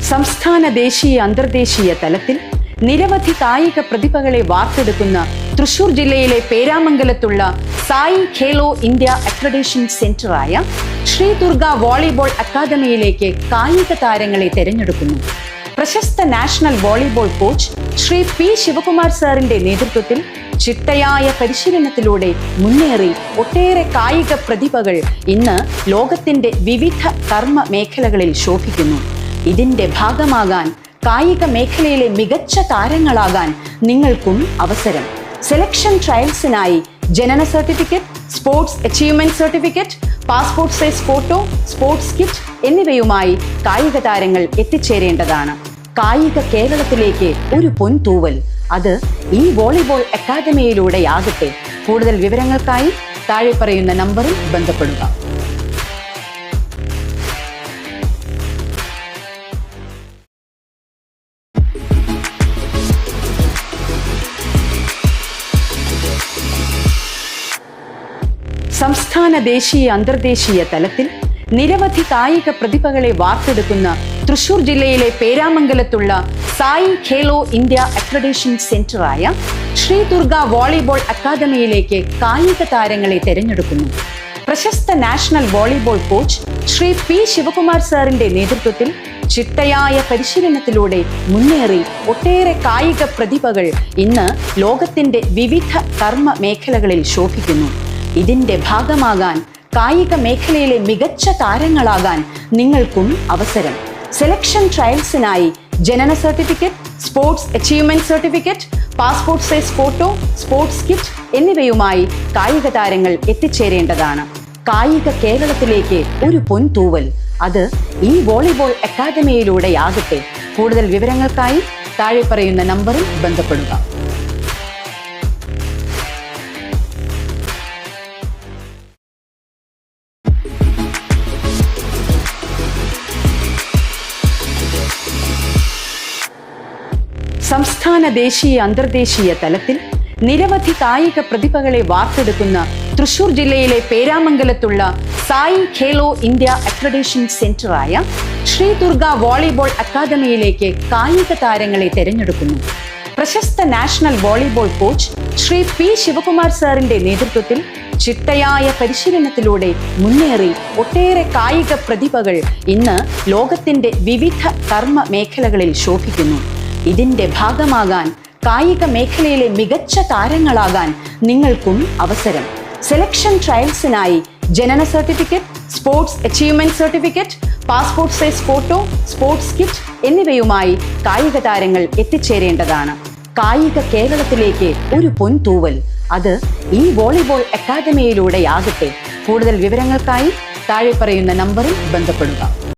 സംസ്ഥാന ദേശീയ അന്തർദേശീയ തലത്തിൽ നിരവധി കായിക പ്രതിഭകളെ വാർത്തെടുക്കുന്ന തൃശൂർ ജില്ലയിലെ പേരാമംഗലത്തുള്ള സായി ഖേലോ ഇന്ത്യ അക്രഡിറ്റേഷൻ സെന്ററായ ശ്രീ ദുർഗ വോളിബോൾ അക്കാദമിയിലേക്ക് കായിക താരങ്ങളെ തെരഞ്ഞെടുക്കുന്നു. പ്രശസ്ത national volleyball coach Sri P Sivakumar സാറിന്റെ നേതൃത്വത്തിൽ ചിട്ടയായ പരിശീലനത്തിലൂടെ മുന്നേറി ഒട്ടേറെ കായിക പ്രതിഭകൾ ഇന്ന് ലോകത്തിന്റെ വിവിധ കർമ്മ മേഖലകളിൽ ശോഭിക്കുന്നു. ഇതിന്റെ ഭാഗമാകാൻ, കായിക മേഖലയിലെ മികച്ച താരങ്ങളാകാൻ നിങ്ങൾക്കും അവസരം. സെലക്ഷൻ ട്രയൽസിനായി ജനന certificate, sports achievement certificate, passport size photo, sports kit എന്നിവയുമായി കായിക താരങ്ങൾ എത്തിച്ചേരേണ്ടതാണ്. കായിക കേരളത്തിലേക്ക് ഒരു പൊൻതൂവൽ, അത് ഈ വോളിബോൾ അക്കാദമിയിലൂടെയാകട്ടെ. കൂടുതൽ വിവരങ്ങൾക്കായി താഴെ പറയുന്ന നമ്പറിൽ ബന്ധപ്പെടുക. സംസ്ഥാന ദേശീയ അന്തർദേശീയ തലത്തിൽ നിരവധി കായിക പ്രതിഭകളെ വാർത്തെടുക്കുന്ന തൃശൂർ ജില്ലയിലെ പേരാമംഗലത്തുള്ള സായി ഖേലോ ഇന്ത്യ അക്രഡിറ്റേഷൻ സെന്ററായ ശ്രീ ദുർഗ വോളിബോൾ അക്കാദമിയിലേക്ക് കായിക താരങ്ങളെ തെരഞ്ഞെടുക്കുന്നു. പ്രശസ്ത national volleyball coach Sri P Sivakumar സാറിന്റെ നേതൃത്വത്തിൽ ചിട്ടയായ പരിശീലനത്തിലൂടെ മുന്നേറി ഒട്ടേറെ കായിക പ്രതിഭകൾ ഇന്ന് ലോകത്തിന്റെ വിവിധ കർമ്മ മേഖലകളിൽ ശോഭിക്കുന്നു. ഇതിന്റെ ഭാഗമാകാൻ, കായിക മേഖലയിലെ മികച്ച താരങ്ങളാകാൻ നിങ്ങൾക്കും അവസരം. സെലക്ഷൻ ട്രയൽസിനായി ജനന certificate, sports achievement certificate, passport size photo, sports kit എന്നിവയുമായി കായിക താരങ്ങൾ എത്തിച്ചേരേണ്ടതാണ്. കായിക കേരളത്തിലേക്ക് ഒരു പൊൻതൂവൽ, അത് ഈ വോളിബോൾ അക്കാദമിയിലൂടെയാകട്ടെ. കൂടുതൽ വിവരങ്ങൾക്കായി താഴെ പറയുന്ന നമ്പറിൽ ബന്ധപ്പെടുക. സംസ്ഥാന ദേശീയ അന്തർദേശീയ തലത്തിൽ നിരവധി കായിക പ്രതിഭകളെ വാർത്തെടുക്കുന്ന തൃശൂർ ജില്ലയിലെ പേരാമംഗലത്തുള്ള സായി ഖേലോ ഇന്ത്യ അക്രഡിറ്റേഷൻ സെന്ററായ ശ്രീ ദുർഗ വോളിബോൾ അക്കാദമിയിലേക്ക് കായിക താരങ്ങളെ തെരഞ്ഞെടുക്കുന്നു. പ്രശസ്ത national volleyball coach Sri P Sivakumar സാറിന്റെ നേതൃത്വത്തിൽ ചിട്ടയായ പരിശീലനത്തിലൂടെ മുന്നേറി ഒട്ടേറെ കായിക പ്രതിഭകൾ ഇന്ന് ലോകത്തിന്റെ വിവിധ കർമ്മ മേഖലകളിൽ ശോഭിക്കുന്നു. ഇതിന്റെ ഭാഗമാകാൻ, കായിക മേഖലയിലെ മികച്ച താരങ്ങളാകാൻ നിങ്ങൾക്കും അവസരം. സെലക്ഷൻ ട്രയൽസിനായി ജനന certificate, sports achievement certificate, passport size photo, sports kit എന്നിവയുമായി കായിക താരങ്ങൾ എത്തിച്ചേരേണ്ടതാണ്. കായിക കേരളത്തിലേക്ക് ഒരു പൊൻതൂവൽ, അത് ഈ വോളിബോൾ അക്കാദമിയിലൂടെയാകട്ടെ. കൂടുതൽ വിവരങ്ങൾക്കായി താഴെ പറയുന്ന നമ്പറിൽ ബന്ധപ്പെടുക.